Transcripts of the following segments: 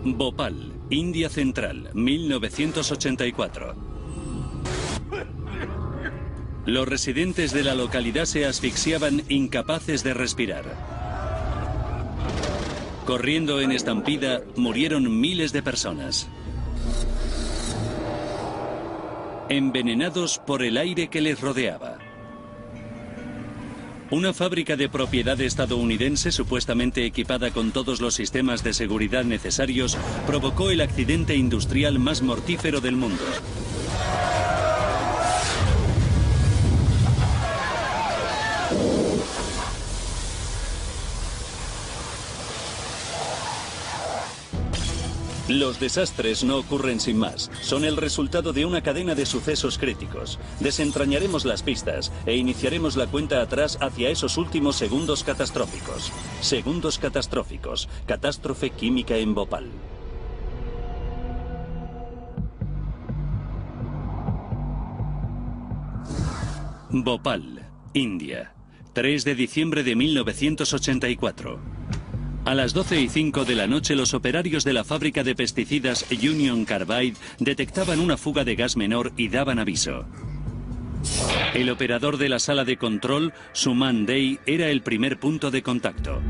Bhopal, India Central, 1984. Los residentes de la localidad se asfixiaban incapaces de respirar. Corriendo en estampida, murieron miles de personas. Envenenados por el aire que les rodeaba. Una fábrica de propiedad estadounidense supuestamente equipada con todos los sistemas de seguridad necesarios provocó el accidente industrial más mortífero del mundo. Los desastres no ocurren sin más. Son el resultado de una cadena de sucesos críticos. Desentrañaremos las pistas e iniciaremos la cuenta atrás hacia esos últimos segundos catastróficos. Segundos catastróficos. Catástrofe química en Bhopal. Bhopal, India. 3 de diciembre de 1984. A las 12:05 de la noche, los operarios de la fábrica de pesticidas Union Carbide detectaban una fuga de gas menor y daban aviso. El operador de la sala de control, Suman Dey, era el primer punto de contacto.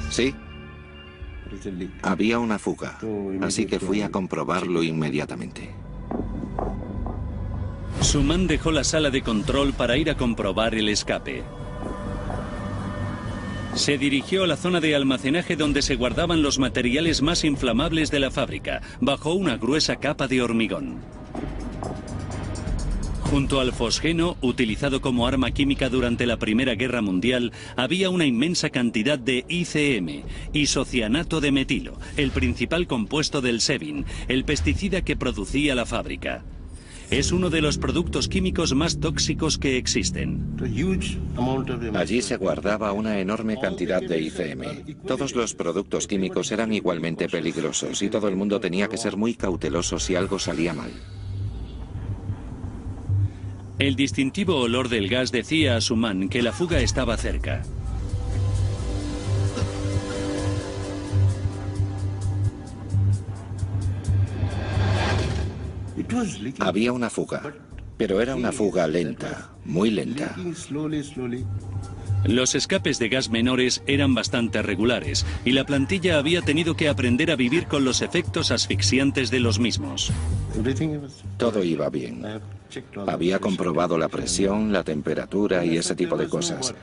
Sí. Había una fuga, así que fui a comprobarlo inmediatamente. Suman dejó la sala de control para ir a comprobar el escape. Se dirigió a la zona de almacenaje donde se guardaban los materiales más inflamables de la fábrica, bajo una gruesa capa de hormigón. Junto al fosgeno, utilizado como arma química durante la Primera Guerra Mundial, había una inmensa cantidad de ICM, isocianato de metilo, el principal compuesto del Sevin, el pesticida que producía la fábrica. Es uno de los productos químicos más tóxicos que existen. Allí se guardaba una enorme cantidad de ICM. Todos los productos químicos eran igualmente peligrosos y todo el mundo tenía que ser muy cauteloso si algo salía mal. El distintivo olor del gas decía a Suman que la fuga estaba cerca. Había una fuga, pero era una fuga lenta, muy lenta. Los escapes de gas menores eran bastante regulares y la plantilla había tenido que aprender a vivir con los efectos asfixiantes de los mismos. Todo iba bien. Había comprobado la presión, la temperatura y ese tipo de cosas.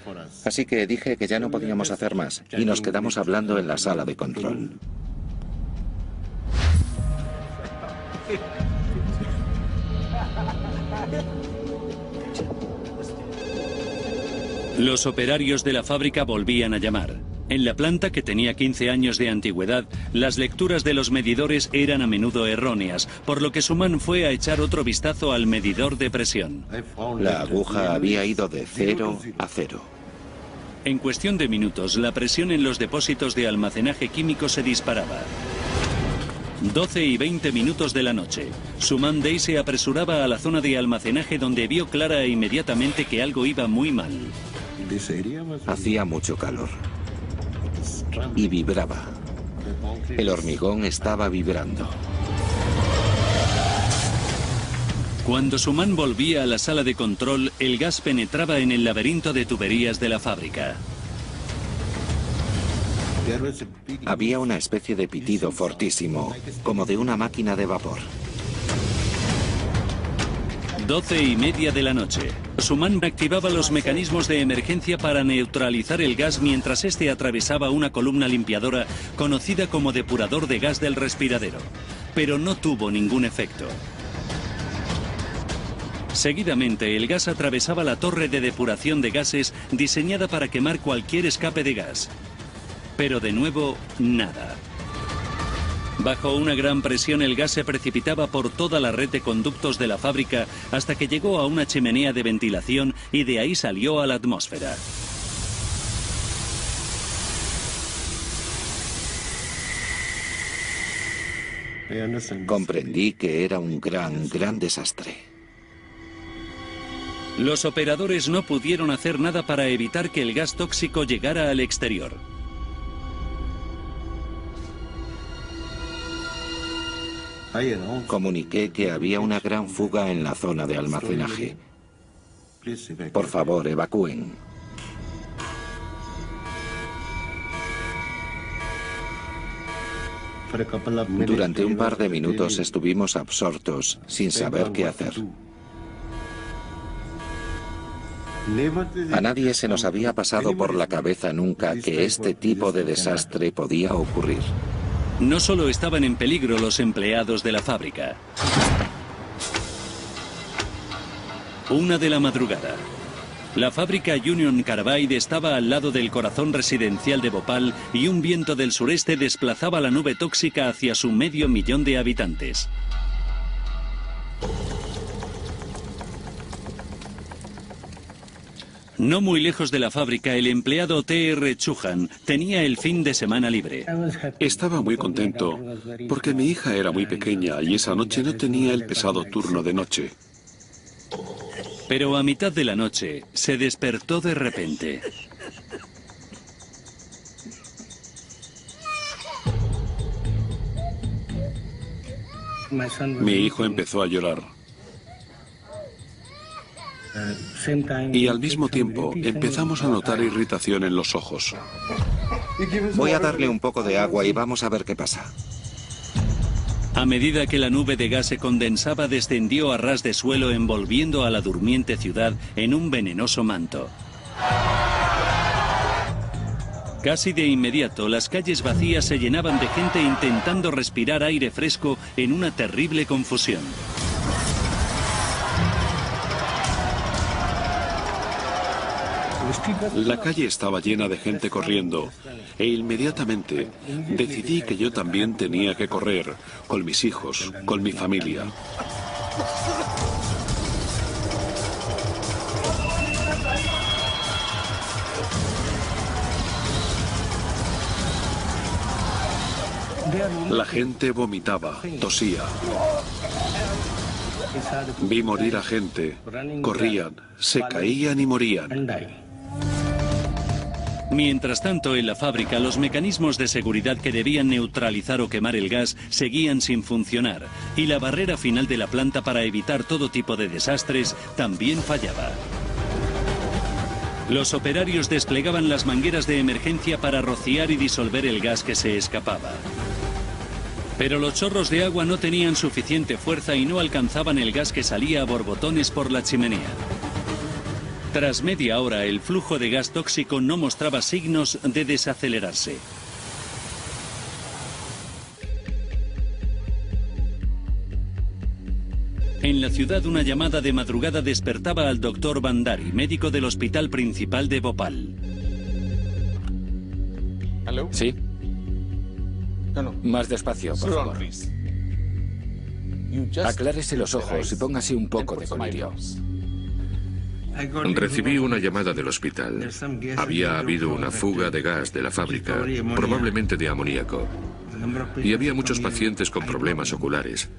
Así que dije que ya no podíamos hacer más y nos quedamos hablando en la sala de control. Los operarios de la fábrica volvían a llamar. En la planta, que tenía 15 años de antigüedad, las lecturas de los medidores eran a menudo erróneas, por lo que Suman fue a echar otro vistazo al medidor de presión. La aguja había ido de 0 a 0. En cuestión de minutos, la presión en los depósitos de almacenaje químico se disparaba. 12:20 minutos de la noche. Suman Dey se apresuraba a la zona de almacenaje donde vio clara e inmediatamente que algo iba muy mal. Hacía mucho calor. Y vibraba. El hormigón estaba vibrando. Cuando Suman volvía a la sala de control, el gas penetraba en el laberinto de tuberías de la fábrica. Había una especie de pitido fortísimo, como de una máquina de vapor. 12:30 de la noche. Suman activaba los mecanismos de emergencia para neutralizar el gas mientras este atravesaba una columna limpiadora conocida como depurador de gas del respiradero. Pero no tuvo ningún efecto. Seguidamente, el gas atravesaba la torre de depuración de gases diseñada para quemar cualquier escape de gas. Pero de nuevo, nada. Bajo una gran presión, el gas se precipitaba por toda la red de conductos de la fábrica hasta que llegó a una chimenea de ventilación y de ahí salió a la atmósfera. Comprendí que era un gran desastre. Los operadores no pudieron hacer nada para evitar que el gas tóxico llegara al exterior. Comuniqué que había una gran fuga en la zona de almacenaje. Por favor, evacúen. Durante un par de minutos estuvimos absortos, sin saber qué hacer. A nadie se nos había pasado por la cabeza nunca que este tipo de desastre podía ocurrir. No solo estaban en peligro los empleados de la fábrica. 1 de la madrugada. La fábrica Union Carbide estaba al lado del corazón residencial de Bhopal y un viento del sureste desplazaba la nube tóxica hacia su 500.000 de habitantes. No muy lejos de la fábrica, el empleado T.R. Chauhan tenía el fin de semana libre. Estaba muy contento porque mi hija era muy pequeña y esa noche no tenía el pesado turno de noche. Pero a mitad de la noche se despertó de repente. Mi hijo empezó a llorar. Y al mismo tiempo empezamos a notar irritación en los ojos. Voy a darle un poco de agua y vamos a ver qué pasa. A medida que la nube de gas se condensaba, descendió a ras de suelo, envolviendo a la durmiente ciudad en un venenoso manto. Casi de inmediato, las calles vacías se llenaban de gente intentando respirar aire fresco en una terrible confusión. La calle estaba llena de gente corriendo e inmediatamente decidí que yo también tenía que correr con mis hijos, con mi familia. La gente vomitaba, tosía. Vi morir a gente, corrían, se caían y morían. Mientras tanto, en la fábrica, los mecanismos de seguridad que debían neutralizar o quemar el gas seguían sin funcionar, y la barrera final de la planta para evitar todo tipo de desastres también fallaba. Los operarios desplegaban las mangueras de emergencia para rociar y disolver el gas que se escapaba. Pero los chorros de agua no tenían suficiente fuerza y no alcanzaban el gas que salía a borbotones por la chimenea. Tras media hora, el flujo de gas tóxico no mostraba signos de desacelerarse. En la ciudad, una llamada de madrugada despertaba al doctor Bandari, médico del hospital principal de Bhopal. ¿Sí? Más despacio, por favor. Aclárese los ojos y póngase un poco de colirio. Recibí una llamada del hospital. Había habido una fuga de gas de la fábrica, probablemente de amoníaco. Y había muchos pacientes con problemas oculares.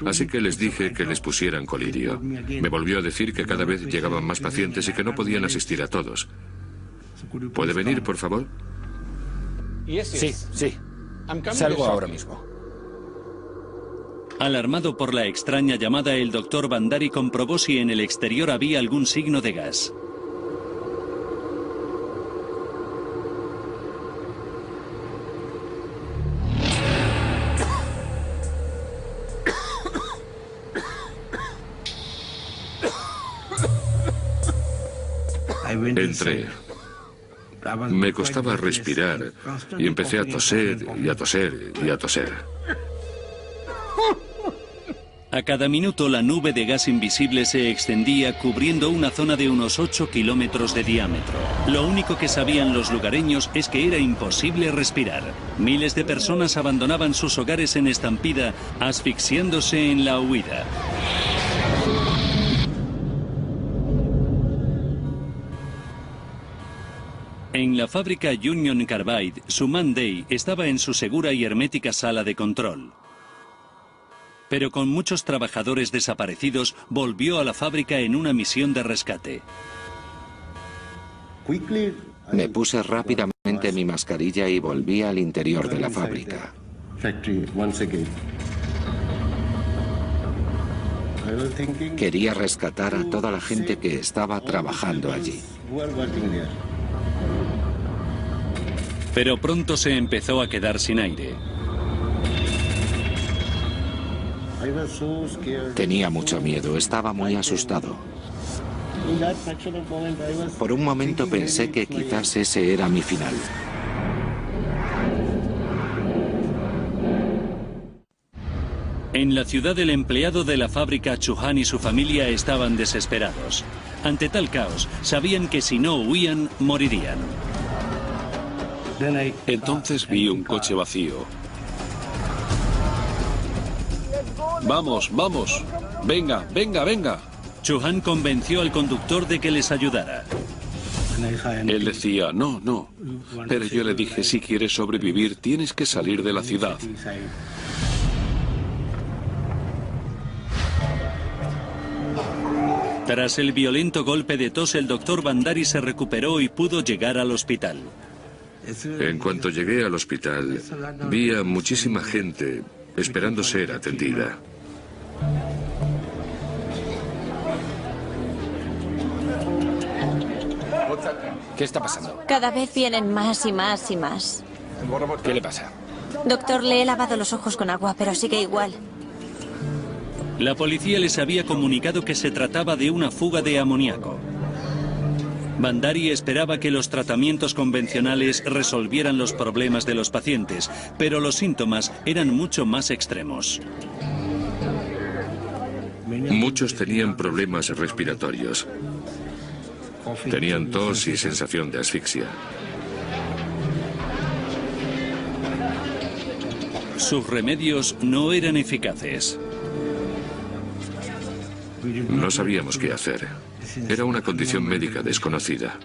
Así que les dije que les pusieran colirio. Me volvió a decir que cada vez llegaban más pacientes y que no podían asistir a todos. ¿Puede venir, por favor? Sí, sí. Salgo ahora mismo. Alarmado por la extraña llamada, el doctor Bandari comprobó si en el exterior había algún signo de gas. Entré. Me costaba respirar y empecé a toser y a toser y a toser. A cada minuto la nube de gas invisible se extendía, cubriendo una zona de unos 8 kilómetros de diámetro. Lo único que sabían los lugareños es que era imposible respirar. Miles de personas abandonaban sus hogares en estampida, asfixiándose en la huida. En la fábrica Union Carbide, Suman Dey estaba en su segura y hermética sala de control. Pero con muchos trabajadores desaparecidos, volvió a la fábrica en una misión de rescate. Me puse rápidamente mi mascarilla y volví al interior de la fábrica. Quería rescatar a toda la gente que estaba trabajando allí. Pero pronto se empezó a quedar sin aire. Tenía mucho miedo, estaba muy asustado. Por un momento pensé que quizás ese era mi final. En la ciudad, el empleado de la fábrica Chauhan y su familia estaban desesperados. Ante tal caos, sabían que si no huían, morirían. Entonces vi un coche vacío. Vamos, vamos. Venga, venga, venga. Chauhan convenció al conductor de que les ayudara. Él decía, no, no. Pero yo le dije, si quieres sobrevivir, tienes que salir de la ciudad. Tras el violento golpe de tos, el doctor Bandari se recuperó y pudo llegar al hospital. En cuanto llegué al hospital, vi a muchísima gente esperando ser atendida. ¿Qué está pasando? Cada vez vienen más y más y más. ¿Qué le pasa? Doctor, le he lavado los ojos con agua, pero sigue igual. La policía les había comunicado que se trataba de una fuga de amoníaco. Bandari esperaba que los tratamientos convencionales resolvieran los problemas de los pacientes, pero los síntomas eran mucho más extremos. Muchos tenían problemas respiratorios. Tenían tos y sensación de asfixia. Sus remedios no eran eficaces. No sabíamos qué hacer. Era una condición médica desconocida.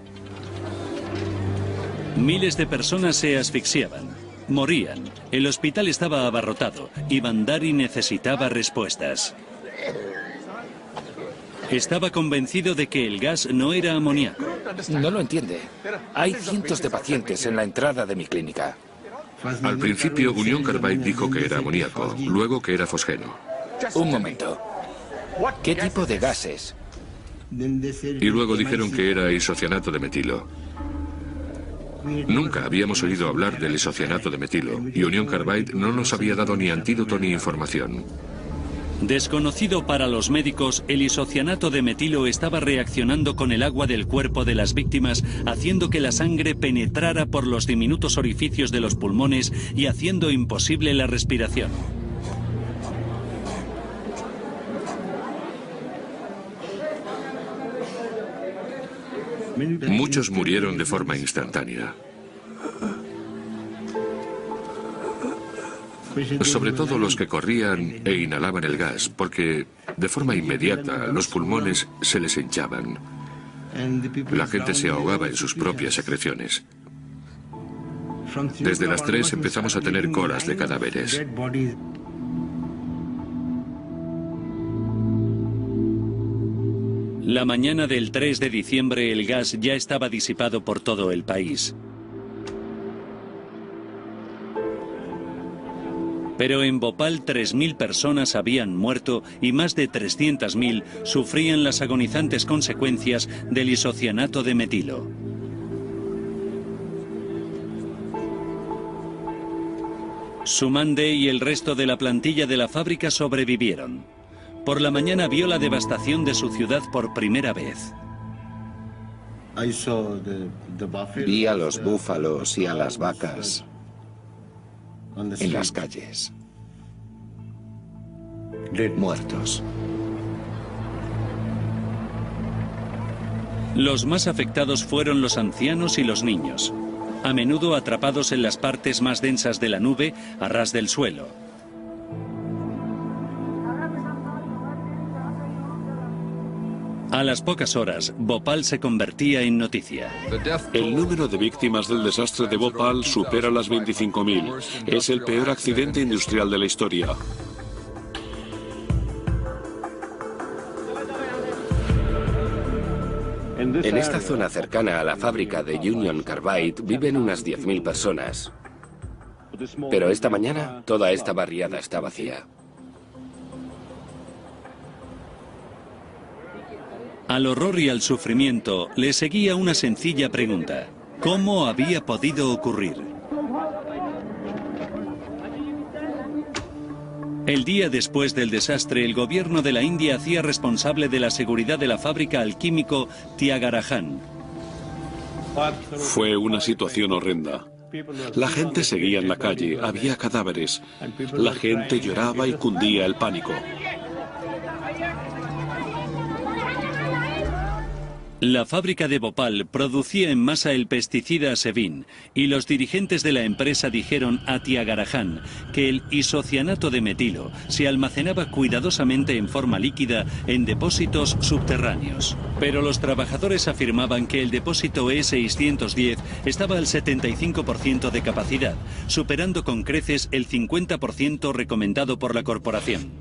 Miles de personas se asfixiaban, morían. El hospital estaba abarrotado y Bandari necesitaba respuestas. Estaba convencido de que el gas no era amoníaco. No lo entiende. Hay cientos de pacientes en la entrada de mi clínica. Al principio, Union Carbide dijo que era amoníaco, luego que era fosgeno. Un momento. ¿Qué tipo de gases? Y luego dijeron que era isocianato de metilo. Nunca habíamos oído hablar del isocianato de metilo, y Union Carbide no nos había dado ni antídoto ni información. Desconocido para los médicos, el isocianato de metilo estaba reaccionando con el agua del cuerpo de las víctimas, haciendo que la sangre penetrara por los diminutos orificios de los pulmones y haciendo imposible la respiración. Muchos murieron de forma instantánea. Sobre todo los que corrían e inhalaban el gas, porque de forma inmediata los pulmones se les hinchaban. La gente se ahogaba en sus propias secreciones. Desde las 3 empezamos a tener colas de cadáveres. La mañana del 3 de diciembre el gas ya estaba disipado por todo el país. Pero en Bhopal 3.000 personas habían muerto y más de 300.000 sufrían las agonizantes consecuencias del isocianato de metilo. Sumande y el resto de la plantilla de la fábrica sobrevivieron. Por la mañana vio la devastación de su ciudad por primera vez. Vi a los búfalos y a las vacas en las calles, muertos. Los más afectados fueron los ancianos y los niños, a menudo atrapados en las partes más densas de la nube, a ras del suelo. A las pocas horas, Bhopal se convertía en noticia. El número de víctimas del desastre de Bhopal supera las 25.000. Es el peor accidente industrial de la historia. En esta zona cercana a la fábrica de Union Carbide viven unas 10.000 personas. Pero esta mañana toda esta barriada está vacía. Al horror y al sufrimiento le seguía una sencilla pregunta: ¿cómo había podido ocurrir? El día después del desastre, el gobierno de la India hacía responsable de la seguridad de la fábrica al químico Tyagarajan. Fue una situación horrenda. La gente seguía en la calle, había cadáveres. La gente lloraba y cundía el pánico. La fábrica de Bhopal producía en masa el pesticida Sevin y los dirigentes de la empresa dijeron a Tyagarajan que el isocianato de metilo se almacenaba cuidadosamente en forma líquida en depósitos subterráneos. Pero los trabajadores afirmaban que el depósito E610 estaba al 75% de capacidad, superando con creces el 50% recomendado por la corporación.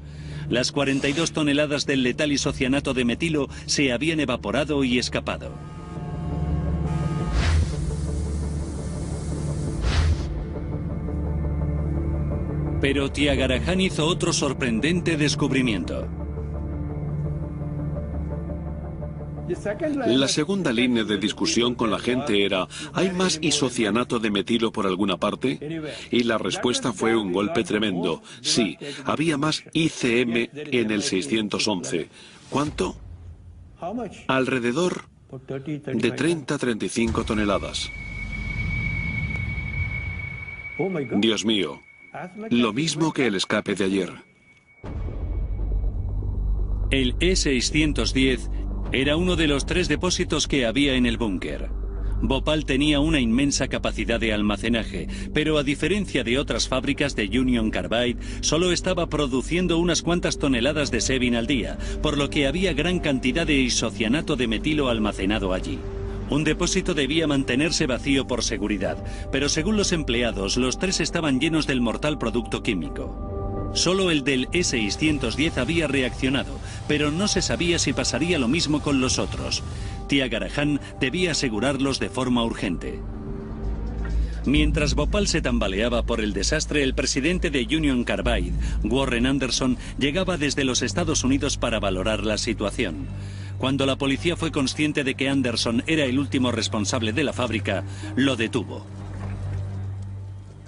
Las 42 toneladas del letal isocianato de metilo se habían evaporado y escapado. Pero Tyagarajan hizo otro sorprendente descubrimiento. La segunda línea de discusión con la gente era: ¿hay más isocianato de metilo por alguna parte? Y la respuesta fue un golpe tremendo. Sí, había más ICM en el 611. ¿Cuánto? Alrededor de 30-35 toneladas. Dios mío, lo mismo que el escape de ayer. El E610 era uno de los 3 depósitos que había en el búnker. Bhopal tenía una inmensa capacidad de almacenaje, pero a diferencia de otras fábricas de Union Carbide, solo estaba produciendo unas cuantas toneladas de Sevin al día, por lo que había gran cantidad de isocianato de metilo almacenado allí. Un depósito debía mantenerse vacío por seguridad, pero según los empleados, los 3 estaban llenos del mortal producto químico. Solo el del E610 había reaccionado, pero no se sabía si pasaría lo mismo con los otros. Tyagarajan debía asegurarlos de forma urgente. Mientras Bhopal se tambaleaba por el desastre, el presidente de Union Carbide, Warren Anderson, llegaba desde los Estados Unidos para valorar la situación. Cuando la policía fue consciente de que Anderson era el último responsable de la fábrica, lo detuvo.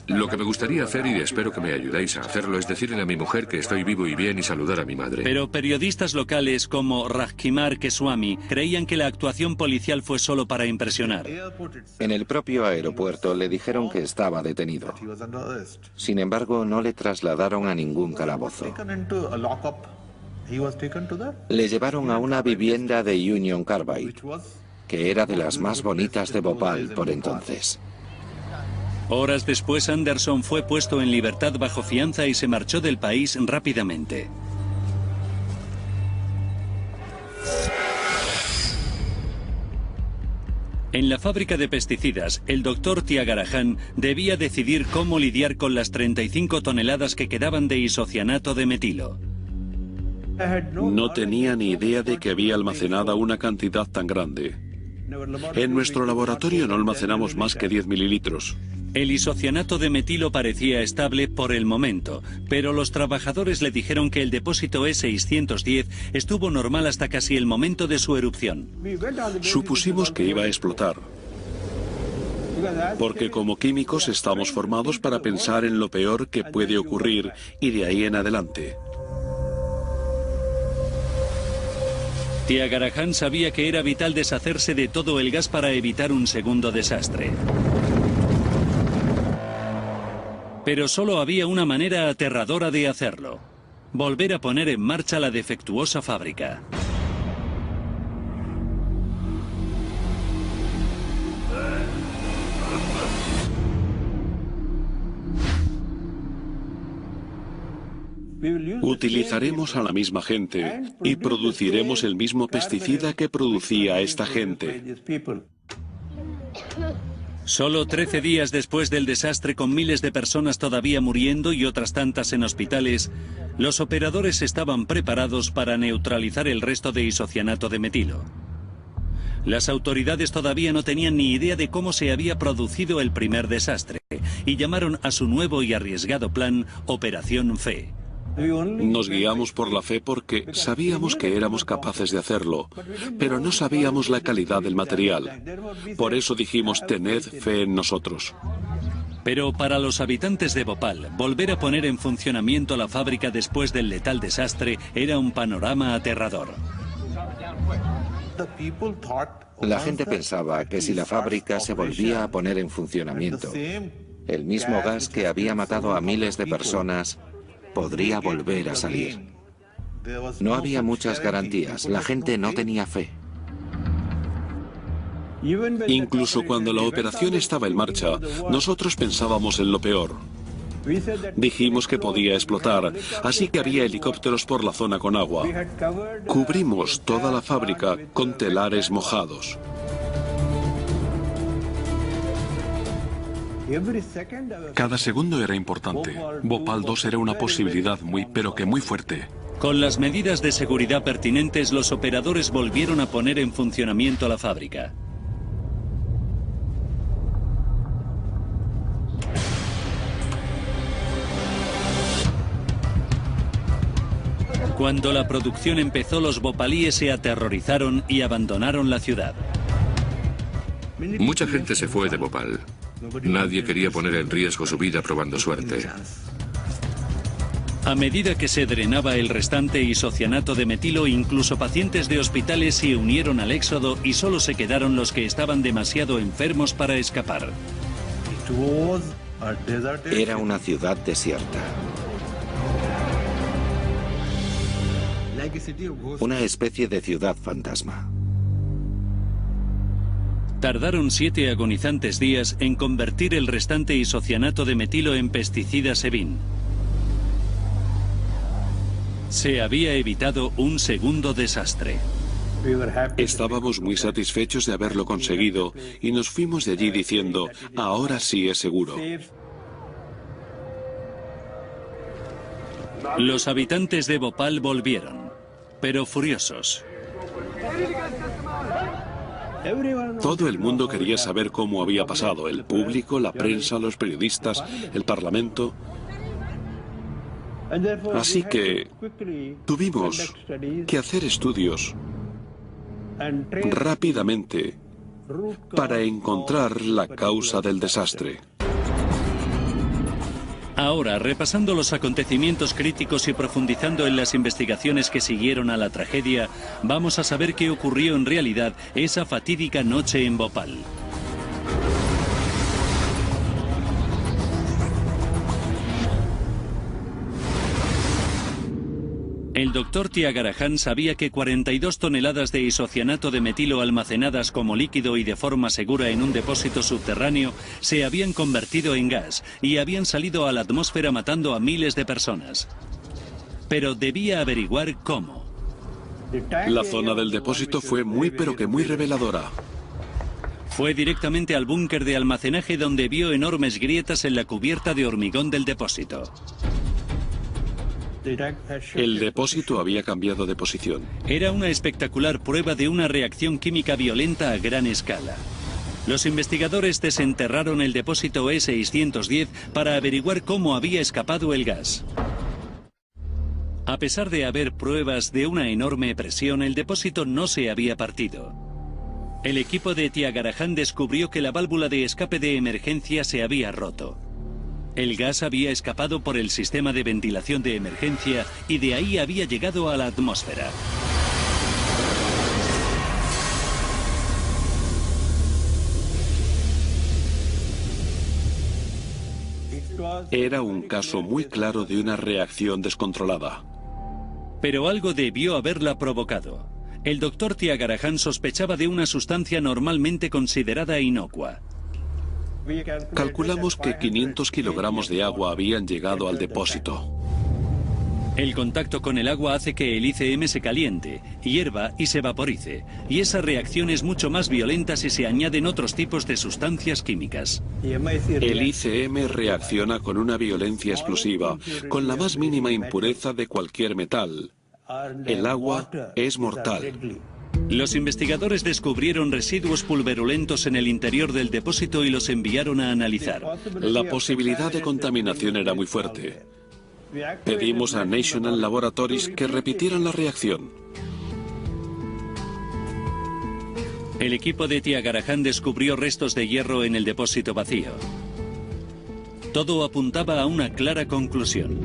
Lo que me gustaría hacer, y espero que me ayudéis a hacerlo, es decirle a mi mujer que estoy vivo y bien y saludar a mi madre. Pero periodistas locales como Rajkumar Keswami creían que la actuación policial fue solo para impresionar. En el propio aeropuerto le dijeron que estaba detenido. Sin embargo, no le trasladaron a ningún calabozo. Le llevaron a una vivienda de Union Carbide, que era de las más bonitas de Bhopal por entonces. Horas después, Anderson fue puesto en libertad bajo fianza y se marchó del país rápidamente. En la fábrica de pesticidas, el doctor Tyagarajan debía decidir cómo lidiar con las 35 toneladas que quedaban de isocianato de metilo. No tenía ni idea de que había almacenada una cantidad tan grande. En nuestro laboratorio no almacenamos más que 10 mililitros. El isocianato de metilo parecía estable por el momento, pero los trabajadores le dijeron que el depósito E610 estuvo normal hasta casi el momento de su erupción. Supusimos que iba a explotar, porque como químicos estamos formados para pensar en lo peor que puede ocurrir y de ahí en adelante. Tyagarajan sabía que era vital deshacerse de todo el gas para evitar un segundo desastre. Pero solo había una manera aterradora de hacerlo: volver a poner en marcha la defectuosa fábrica. Utilizaremos a la misma gente y produciremos el mismo pesticida que producía esta gente. Solo 13 días después del desastre, con miles de personas todavía muriendo y otras tantas en hospitales, los operadores estaban preparados para neutralizar el resto de isocianato de metilo. Las autoridades todavía no tenían ni idea de cómo se había producido el primer desastre y llamaron a su nuevo y arriesgado plan Operación Fe. Nos guiamos por la fe porque sabíamos que éramos capaces de hacerlo, pero no sabíamos la calidad del material. Por eso dijimos, tened fe en nosotros. Pero para los habitantes de Bhopal, volver a poner en funcionamiento la fábrica después del letal desastre era un panorama aterrador. La gente pensaba que si la fábrica se volvía a poner en funcionamiento, el mismo gas que había matado a miles de personas podría volver a salir. No había muchas garantías, la gente no tenía fe. Incluso cuando la operación estaba en marcha, nosotros pensábamos en lo peor. Dijimos que podía explotar, así que había helicópteros por la zona con agua. Cubrimos toda la fábrica con telares mojados. Cada segundo era importante. Bhopal 2 era una posibilidad pero que muy fuerte. Con las medidas de seguridad pertinentes, los operadores volvieron a poner en funcionamiento la fábrica. Cuando la producción empezó, los bhopalíes se aterrorizaron y abandonaron la ciudad. Mucha gente se fue de Bhopal. Nadie quería poner en riesgo su vida probando suerte. A medida que se drenaba el restante isocianato de metilo, incluso pacientes de hospitales se unieron al éxodo y solo se quedaron los que estaban demasiado enfermos para escapar. Era una ciudad desierta. Una especie de ciudad fantasma. Tardaron 7 agonizantes días en convertir el restante isocianato de metilo en pesticida Sevin. Se había evitado un segundo desastre. Estábamos muy satisfechos de haberlo conseguido y nos fuimos de allí diciendo, ahora sí es seguro. Los habitantes de Bhopal volvieron, pero furiosos. Todo el mundo quería saber cómo había pasado, el público, la prensa, los periodistas, el parlamento. Así que tuvimos que hacer estudios rápidamente para encontrar la causa del desastre. Ahora, repasando los acontecimientos críticos y profundizando en las investigaciones que siguieron a la tragedia, vamos a saber qué ocurrió en realidad esa fatídica noche en Bhopal. El doctor Tyagarajan sabía que 42 toneladas de isocianato de metilo almacenadas como líquido y de forma segura en un depósito subterráneo se habían convertido en gas y habían salido a la atmósfera matando a miles de personas. Pero debía averiguar cómo. La zona del depósito fue muy reveladora. Fue directamente al búnker de almacenaje donde vio enormes grietas en la cubierta de hormigón del depósito. El depósito había cambiado de posición. Era una espectacular prueba de una reacción química violenta a gran escala. Los investigadores desenterraron el depósito E610 para averiguar cómo había escapado el gas. A pesar de haber pruebas de una enorme presión, el depósito no se había partido. El equipo de Tyagarajan descubrió que la válvula de escape de emergencia se había roto. El gas había escapado por el sistema de ventilación de emergencia y de ahí había llegado a la atmósfera. Era un caso muy claro de una reacción descontrolada. Pero algo debió haberla provocado. El doctor Tyagarajan sospechaba de una sustancia normalmente considerada inocua. Calculamos que 500 kilogramos de agua habían llegado al depósito. El contacto con el agua hace que el ICM se caliente, hierva y se vaporice, y esa reacción es mucho más violenta si se añaden otros tipos de sustancias químicas. El ICM reacciona con una violencia explosiva, con la más mínima impureza de cualquier metal. El agua es mortal. Los investigadores descubrieron residuos pulverulentos en el interior del depósito y los enviaron a analizar. La posibilidad de contaminación era muy fuerte. Pedimos a National Laboratories que repitieran la reacción. El equipo de Thiagarajan descubrió restos de hierro en el depósito vacío. Todo apuntaba a una clara conclusión.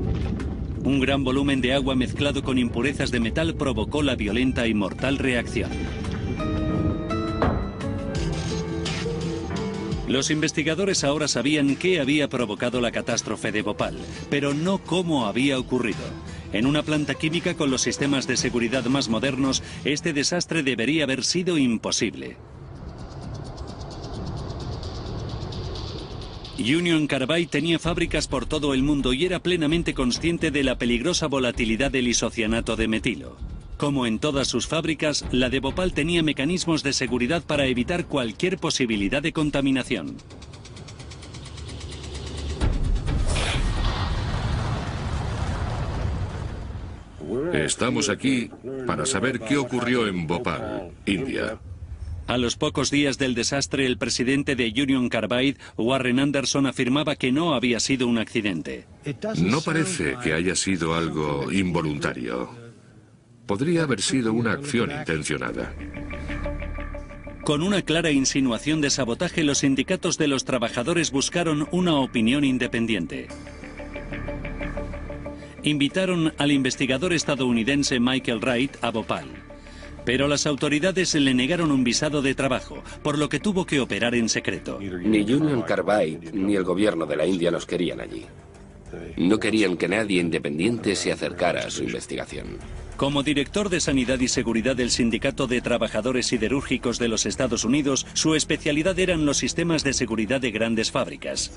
Un gran volumen de agua mezclado con impurezas de metal provocó la violenta y mortal reacción. Los investigadores ahora sabían qué había provocado la catástrofe de Bhopal, pero no cómo había ocurrido. En una planta química con los sistemas de seguridad más modernos, este desastre debería haber sido imposible. Union Carbide tenía fábricas por todo el mundo y era plenamente consciente de la peligrosa volatilidad del isocianato de metilo. Como en todas sus fábricas, la de Bhopal tenía mecanismos de seguridad para evitar cualquier posibilidad de contaminación. Estamos aquí para saber qué ocurrió en Bhopal, India. A los pocos días del desastre, el presidente de Union Carbide, Warren Anderson, afirmaba que no había sido un accidente. No parece que haya sido algo involuntario. Podría haber sido una acción intencionada. Con una clara insinuación de sabotaje, los sindicatos de los trabajadores buscaron una opinión independiente. Invitaron al investigador estadounidense Michael Wright a Bhopal, pero las autoridades le negaron un visado de trabajo, por lo que tuvo que operar en secreto. Ni Union Carbide ni el gobierno de la India nos querían allí. No querían que nadie independiente se acercara a su investigación. Como director de Sanidad y Seguridad del Sindicato de Trabajadores Siderúrgicos de los Estados Unidos, su especialidad eran los sistemas de seguridad de grandes fábricas.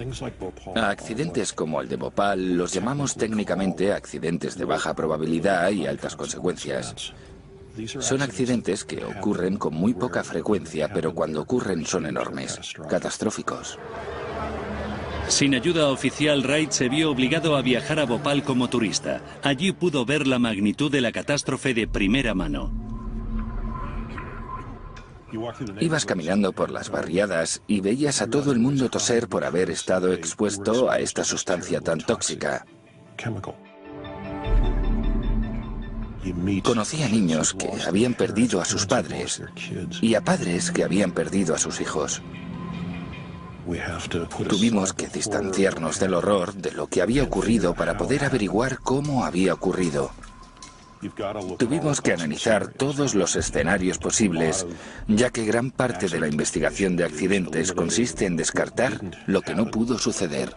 A accidentes como el de Bhopal los llamamos técnicamente accidentes de baja probabilidad y altas consecuencias. Son accidentes que ocurren con muy poca frecuencia, pero cuando ocurren son enormes, catastróficos. Sin ayuda oficial, Wright se vio obligado a viajar a Bhopal como turista. Allí pudo ver la magnitud de la catástrofe de primera mano. Ibas caminando por las barriadas y veías a todo el mundo toser por haber estado expuesto a esta sustancia tan tóxica. Conocí a niños que habían perdido a sus padres y a padres que habían perdido a sus hijos. Tuvimos que distanciarnos del horror de lo que había ocurrido para poder averiguar cómo había ocurrido. Tuvimos que analizar todos los escenarios posibles, ya que gran parte de la investigación de accidentes consiste en descartar lo que no pudo suceder.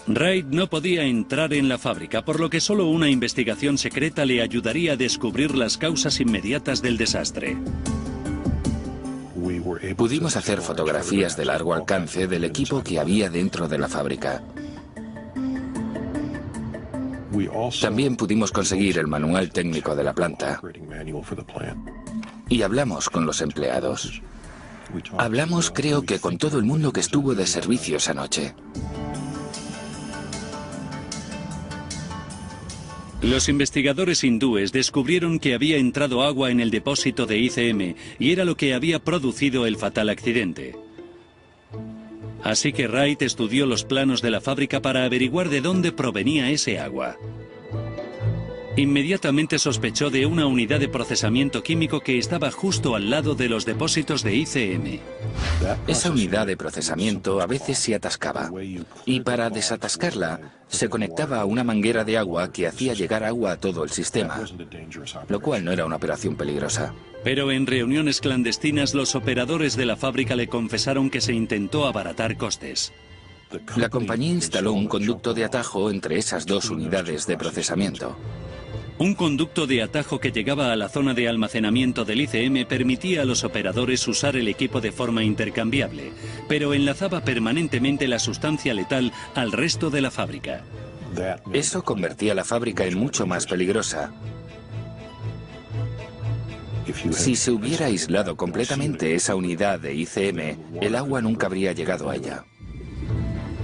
Wright no podía entrar en la fábrica, por lo que solo una investigación secreta le ayudaría a descubrir las causas inmediatas del desastre. Pudimos hacer fotografías de largo alcance del equipo que había dentro de la fábrica. También pudimos conseguir el manual técnico de la planta. Y hablamos con los empleados. Hablamos, creo que con todo el mundo que estuvo de servicio esa noche. Los investigadores hindúes descubrieron que había entrado agua en el depósito de ICM y era lo que había producido el fatal accidente. Así que Wright estudió los planos de la fábrica para averiguar de dónde provenía ese agua. Inmediatamente sospechó de una unidad de procesamiento químico que estaba justo al lado de los depósitos de ICM. Esa unidad de procesamiento a veces se atascaba y para desatascarla se conectaba a una manguera de agua que hacía llegar agua a todo el sistema, lo cual no era una operación peligrosa. Pero en reuniones clandestinas los operadores de la fábrica le confesaron que se intentó abaratar costes. La compañía instaló un conducto de atajo entre esas dos unidades de procesamiento. Un conducto de atajo que llegaba a la zona de almacenamiento del ICM permitía a los operadores usar el equipo de forma intercambiable, pero enlazaba permanentemente la sustancia letal al resto de la fábrica. Eso convertía la fábrica en mucho más peligrosa. Si se hubiera aislado completamente esa unidad de ICM, el agua nunca habría llegado a ella.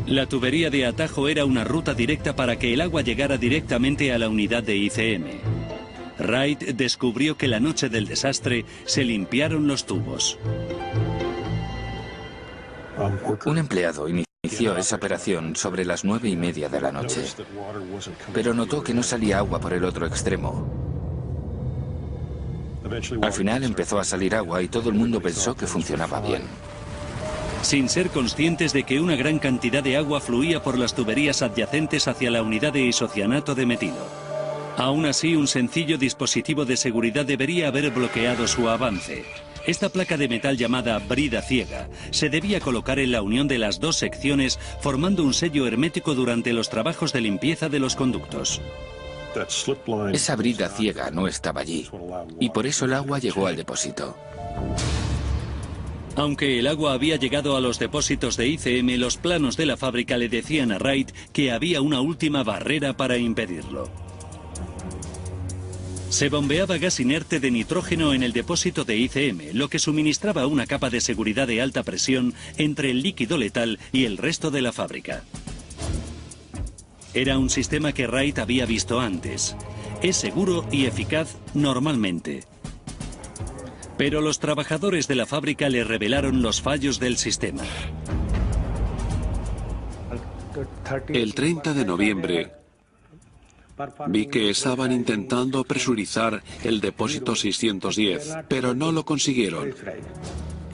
La tubería de atajo era una ruta directa para que el agua llegara directamente a la unidad de ICM. Wright descubrió que la noche del desastre se limpiaron los tubos. Un empleado inició inició esa operación sobre las 9:30 de la noche, pero notó que no salía agua por el otro extremo. Al final empezó a salir agua y todo el mundo pensó que funcionaba bien. Sin ser conscientes de que una gran cantidad de agua fluía por las tuberías adyacentes hacia la unidad de isocianato de metilo. Aún así, un sencillo dispositivo de seguridad debería haber bloqueado su avance. Esta placa de metal llamada brida ciega se debía colocar en la unión de las dos secciones formando un sello hermético durante los trabajos de limpieza de los conductos. Esa brida ciega no estaba allí y por eso el agua llegó al depósito. Aunque el agua había llegado a los depósitos de ICM, los planos de la fábrica le decían a Wright que había una última barrera para impedirlo. Se bombeaba gas inerte de nitrógeno en el depósito de ICM, lo que suministraba una capa de seguridad de alta presión entre el líquido letal y el resto de la fábrica. Era un sistema que Wright había visto antes. Es seguro y eficaz normalmente. Pero los trabajadores de la fábrica le revelaron los fallos del sistema. El 30 de noviembre vi que estaban intentando presurizar el depósito 610, pero no lo consiguieron.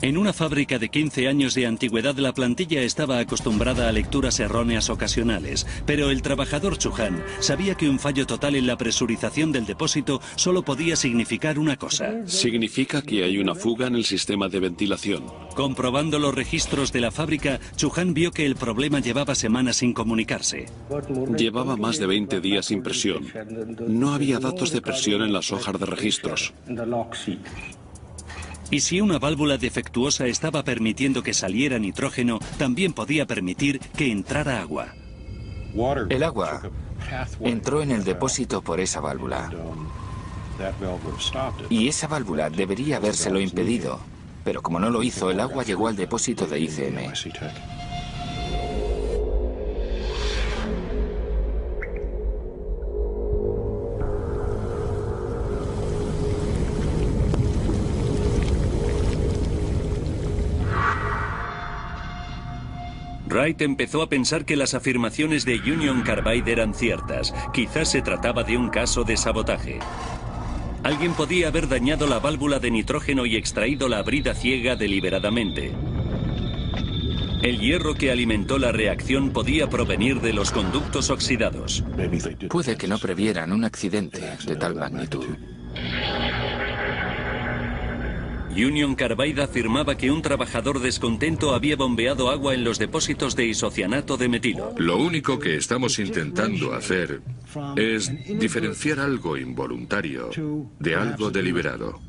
En una fábrica de 15 años de antigüedad, la plantilla estaba acostumbrada a lecturas erróneas ocasionales, pero el trabajador Chauhan sabía que un fallo total en la presurización del depósito solo podía significar una cosa. Significa que hay una fuga en el sistema de ventilación. Comprobando los registros de la fábrica, Chauhan vio que el problema llevaba semanas sin comunicarse. Llevaba más de 20 días sin presión. No había datos de presión en las hojas de registros. Y si una válvula defectuosa estaba permitiendo que saliera nitrógeno, también podía permitir que entrara agua. El agua entró en el depósito por esa válvula. Y esa válvula debería habérselo impedido. Pero como no lo hizo, el agua llegó al depósito de ICM. Wright empezó a pensar que las afirmaciones de Union Carbide eran ciertas. Quizás se trataba de un caso de sabotaje. Alguien podía haber dañado la válvula de nitrógeno y extraído la brida ciega deliberadamente. El hierro que alimentó la reacción podía provenir de los conductos oxidados. Puede que no previeran un accidente de tal magnitud. Union Carbide afirmaba que un trabajador descontento había bombeado agua en los depósitos de isocianato de metilo. Lo único que estamos intentando hacer es diferenciar algo involuntario de algo deliberado.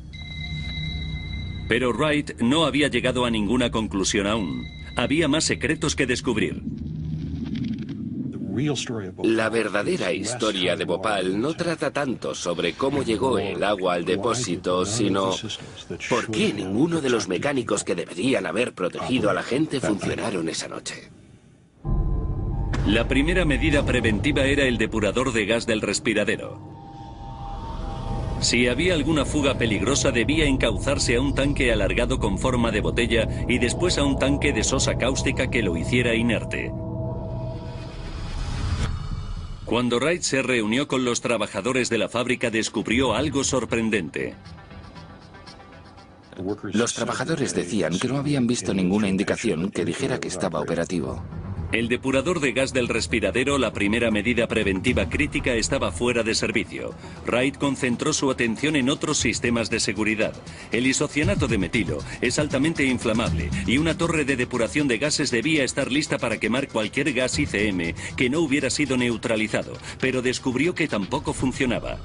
Pero Wright no había llegado a ninguna conclusión aún. Había más secretos que descubrir. La verdadera historia de Bhopal no trata tanto sobre cómo llegó el agua al depósito, sino por qué ninguno de los mecánicos que deberían haber protegido a la gente funcionaron esa noche. La primera medida preventiva era el depurador de gas del respiradero. Si había alguna fuga peligrosa, debía encauzarse a un tanque alargado con forma de botella y después a un tanque de sosa cáustica que lo hiciera inerte. Cuando Wright se reunió con los trabajadores de la fábrica, descubrió algo sorprendente. Los trabajadores decían que no habían visto ninguna indicación que dijera que estaba operativo. El depurador de gas del respiradero, la primera medida preventiva crítica, estaba fuera de servicio. Wright concentró su atención en otros sistemas de seguridad. El isocianato de metilo es altamente inflamable y una torre de depuración de gases debía estar lista para quemar cualquier gas ICM que no hubiera sido neutralizado, pero descubrió que tampoco funcionaba.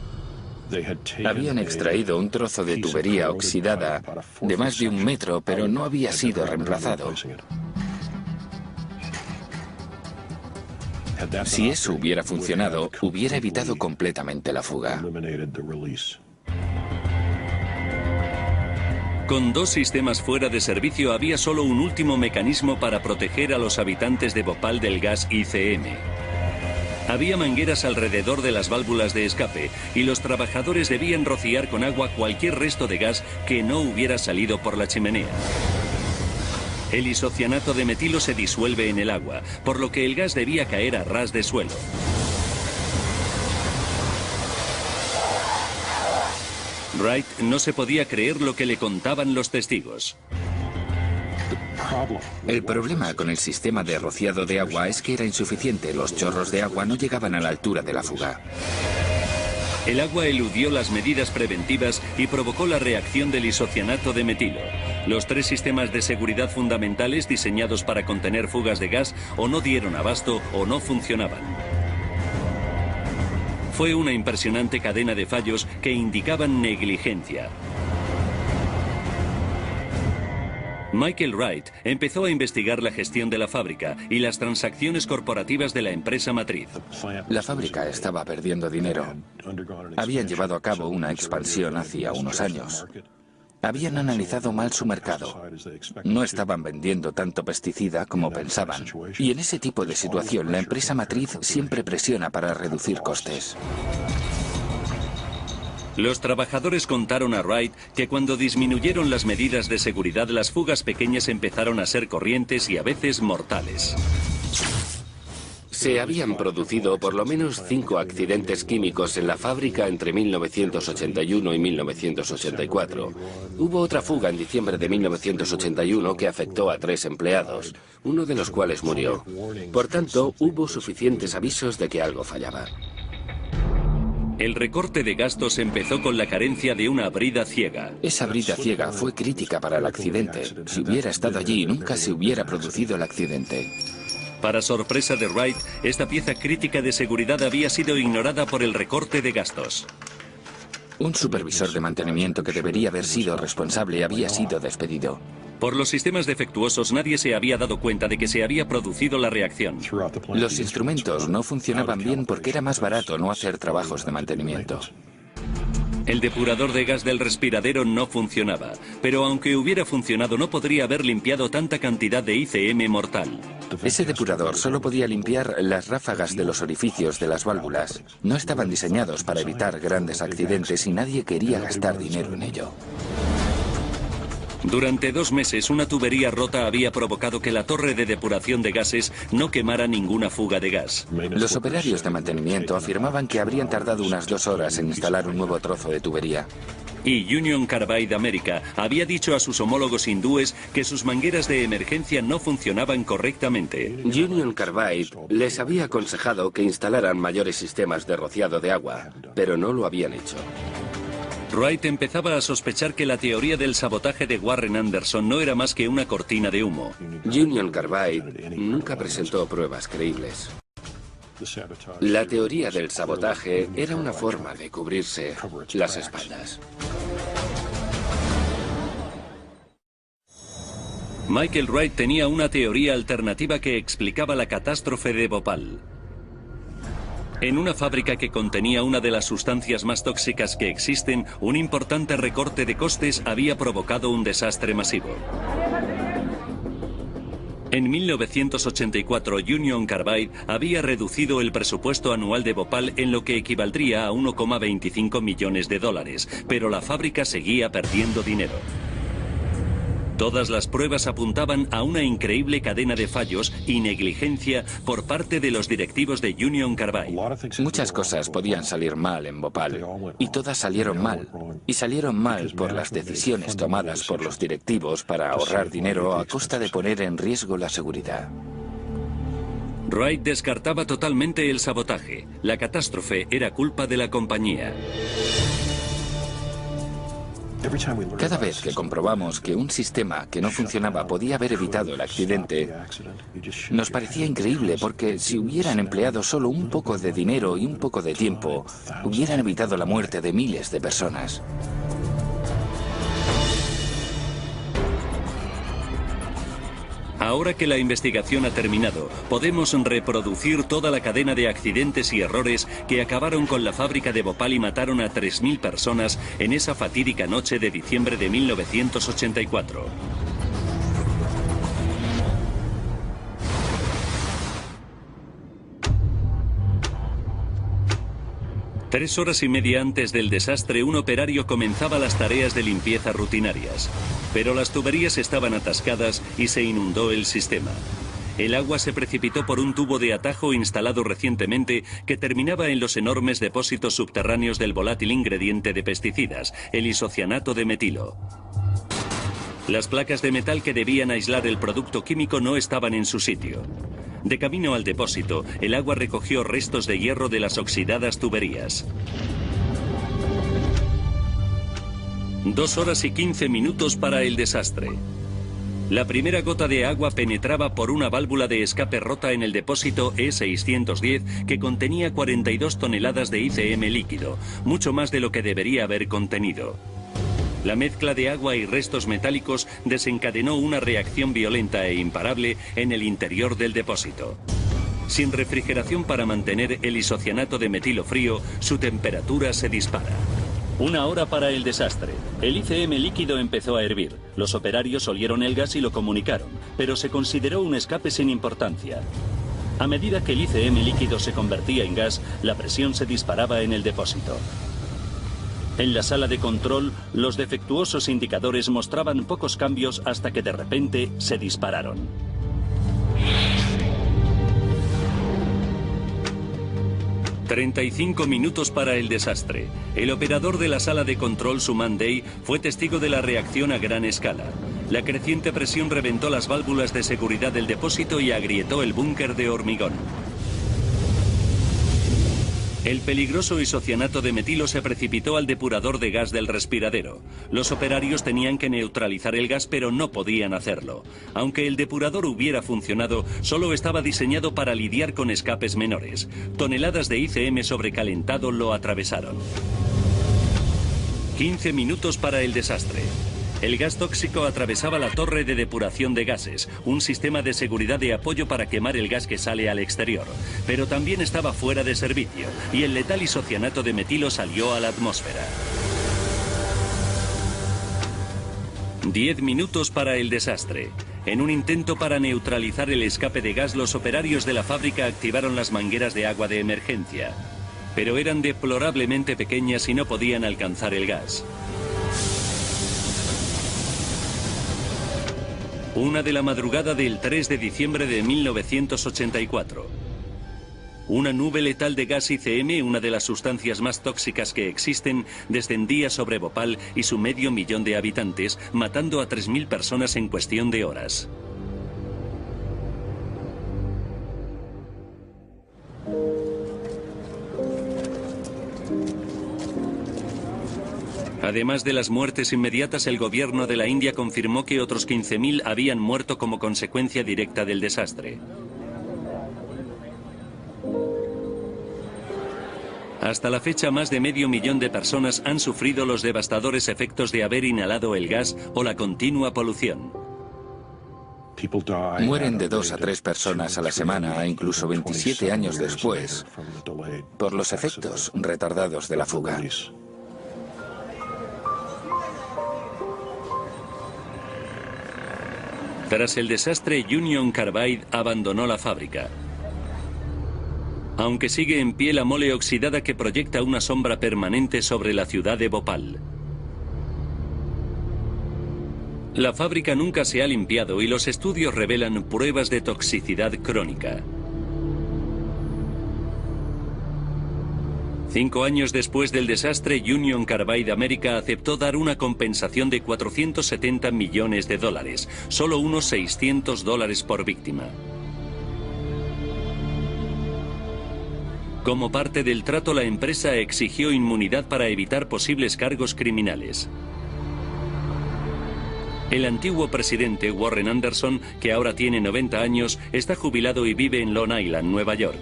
Habían extraído un trozo de tubería oxidada de más de 1 metro, pero no había sido reemplazado. Si eso hubiera funcionado, hubiera evitado completamente la fuga. Con 2 sistemas fuera de servicio, había solo un último mecanismo para proteger a los habitantes de Bhopal del gas ICM. Había mangueras alrededor de las válvulas de escape y los trabajadores debían rociar con agua cualquier resto de gas que no hubiera salido por la chimenea. El isocianato de metilo se disuelve en el agua, por lo que el gas debía caer a ras de suelo. Wright no se podía creer lo que le contaban los testigos. El problema con el sistema de rociado de agua es que era insuficiente. Los chorros de agua no llegaban a la altura de la fuga. El agua eludió las medidas preventivas y provocó la reacción del isocianato de metilo. Los 3 sistemas de seguridad fundamentales diseñados para contener fugas de gas o no dieron abasto o no funcionaban. Fue una impresionante cadena de fallos que indicaban negligencia. Michael Wright empezó a investigar la gestión de la fábrica y las transacciones corporativas de la empresa matriz. La fábrica estaba perdiendo dinero. Habían llevado a cabo una expansión hacía unos años. Habían analizado mal su mercado. No estaban vendiendo tanto pesticida como pensaban. Y en ese tipo de situación, la empresa matriz siempre presiona para reducir costes. Los trabajadores contaron a Wright que cuando disminuyeron las medidas de seguridad, las fugas pequeñas empezaron a ser corrientes y a veces mortales. Se habían producido por lo menos 5 accidentes químicos en la fábrica entre 1981 y 1984. Hubo otra fuga en diciembre de 1981 que afectó a 3 empleados, uno de los cuales murió. Por tanto, hubo suficientes avisos de que algo fallaba. El recorte de gastos empezó con la carencia de una brida ciega. Esa brida ciega fue crítica para el accidente. Si hubiera estado allí, nunca se hubiera producido el accidente. Para sorpresa de Wright, esta pieza crítica de seguridad había sido ignorada por el recorte de gastos. Un supervisor de mantenimiento que debería haber sido responsable había sido despedido. Por los sistemas defectuosos nadie se había dado cuenta de que se había producido la reacción. Los instrumentos no funcionaban bien porque era más barato no hacer trabajos de mantenimiento. El depurador de gas del respiradero no funcionaba, pero aunque hubiera funcionado no podría haber limpiado tanta cantidad de ICM mortal. Ese depurador solo podía limpiar las ráfagas de los orificios de las válvulas. No estaban diseñados para evitar grandes accidentes y nadie quería gastar dinero en ello. Durante 2 meses, una tubería rota había provocado que la torre de depuración de gases no quemara ninguna fuga de gas. Los operarios de mantenimiento afirmaban que habrían tardado unas 2 horas en instalar un nuevo trozo de tubería. Y Union Carbide America había dicho a sus homólogos hindúes que sus mangueras de emergencia no funcionaban correctamente. Union Carbide les había aconsejado que instalaran mayores sistemas de rociado de agua, pero no lo habían hecho. Wright empezaba a sospechar que la teoría del sabotaje de Warren Anderson no era más que una cortina de humo. Union Carbide nunca presentó pruebas creíbles. La teoría del sabotaje era una forma de cubrirse las espaldas. Michael Wright tenía una teoría alternativa que explicaba la catástrofe de Bhopal. En una fábrica que contenía una de las sustancias más tóxicas que existen, un importante recorte de costes había provocado un desastre masivo. En 1984, Union Carbide había reducido el presupuesto anual de Bhopal en lo que equivaldría a 1,25 millones de dólares, pero la fábrica seguía perdiendo dinero. Todas las pruebas apuntaban a una increíble cadena de fallos y negligencia por parte de los directivos de Union Carbide. Muchas cosas podían salir mal en Bhopal, y todas salieron mal. Y salieron mal por las decisiones tomadas por los directivos para ahorrar dinero a costa de poner en riesgo la seguridad. Wright descartaba totalmente el sabotaje. La catástrofe era culpa de la compañía. Cada vez que comprobamos que un sistema que no funcionaba podía haber evitado el accidente, nos parecía increíble porque si hubieran empleado solo un poco de dinero y un poco de tiempo, hubieran evitado la muerte de miles de personas. Ahora que la investigación ha terminado, podemos reproducir toda la cadena de accidentes y errores que acabaron con la fábrica de Bhopal y mataron a 3.000 personas en esa fatídica noche de diciembre de 1984. 3 horas y media antes del desastre, un operario comenzaba las tareas de limpieza rutinarias. Pero las tuberías estaban atascadas y se inundó el sistema. El agua se precipitó por un tubo de atajo instalado recientemente que terminaba en los enormes depósitos subterráneos del volátil ingrediente de pesticidas, el isocianato de metilo. Las placas de metal que debían aislar el producto químico no estaban en su sitio. De camino al depósito, el agua recogió restos de hierro de las oxidadas tuberías. 2 horas y 15 minutos para el desastre. La primera gota de agua penetraba por una válvula de escape rota en el depósito E610 que contenía 42 toneladas de ICM líquido, mucho más de lo que debería haber contenido. La mezcla de agua y restos metálicos desencadenó una reacción violenta e imparable en el interior del depósito. Sin refrigeración para mantener el isocianato de metilo frío, su temperatura se dispara. 1 hora para el desastre. El ICM líquido empezó a hervir. Los operarios olieron el gas y lo comunicaron, pero se consideró un escape sin importancia. A medida que el ICM líquido se convertía en gas, la presión se disparaba en el depósito. En la sala de control, los defectuosos indicadores mostraban pocos cambios hasta que de repente se dispararon. «35 minutos para el desastre. El operador de la sala de control, Suman Day, fue testigo de la reacción a gran escala. La creciente presión reventó las válvulas de seguridad del depósito y agrietó el búnker de hormigón. El peligroso isocianato de metilo se precipitó al depurador de gas del respiradero. Los operarios tenían que neutralizar el gas, pero no podían hacerlo. Aunque el depurador hubiera funcionado, solo estaba diseñado para lidiar con escapes menores. Toneladas de ICM sobrecalentado lo atravesaron. 15 minutos para el desastre. El gas tóxico atravesaba la torre de depuración de gases, un sistema de seguridad de apoyo para quemar el gas que sale al exterior. Pero también estaba fuera de servicio, y el letal isocianato de metilo salió a la atmósfera. 10 minutos para el desastre. En un intento para neutralizar el escape de gas, los operarios de la fábrica activaron las mangueras de agua de emergencia. Pero eran deplorablemente pequeñas y no podían alcanzar el gas. 1 de la madrugada del 3 de diciembre de 1984. Una nube letal de gas ICM, una de las sustancias más tóxicas que existen, descendía sobre Bhopal y su 500.000 de habitantes, matando a 3.000 personas en cuestión de horas. Además de las muertes inmediatas, el gobierno de la India confirmó que otros 15.000 habían muerto como consecuencia directa del desastre. Hasta la fecha, más de 500.000 de personas han sufrido los devastadores efectos de haber inhalado el gas o la continua polución. Mueren de 2 a 3 personas a la semana, incluso 27 años después, por los efectos retardados de la fuga. Tras el desastre, Union Carbide abandonó la fábrica. Aunque sigue en pie la mole oxidada que proyecta una sombra permanente sobre la ciudad de Bhopal. La fábrica nunca se ha limpiado y los estudios revelan pruebas de toxicidad crónica. 5 años después del desastre, Union Carbide América aceptó dar una compensación de $470 millones, solo unos $600 por víctima. Como parte del trato, la empresa exigió inmunidad para evitar posibles cargos criminales. El antiguo presidente Warren Anderson, que ahora tiene 90 años, está jubilado y vive en Long Island, Nueva York.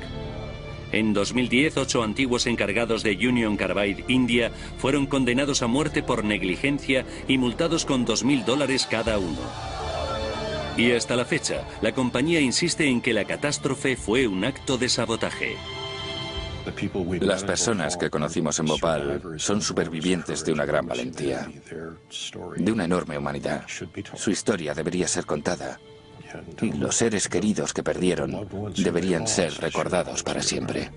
En 2010, 8 antiguos encargados de Union Carbide India fueron condenados a muerte por negligencia y multados con $2.000 cada uno. Y hasta la fecha, la compañía insiste en que la catástrofe fue un acto de sabotaje. Las personas que conocimos en Bhopal son supervivientes de una gran valentía, de una enorme humanidad. Su historia debería ser contada. Y los seres queridos que perdieron deberían ser recordados para siempre.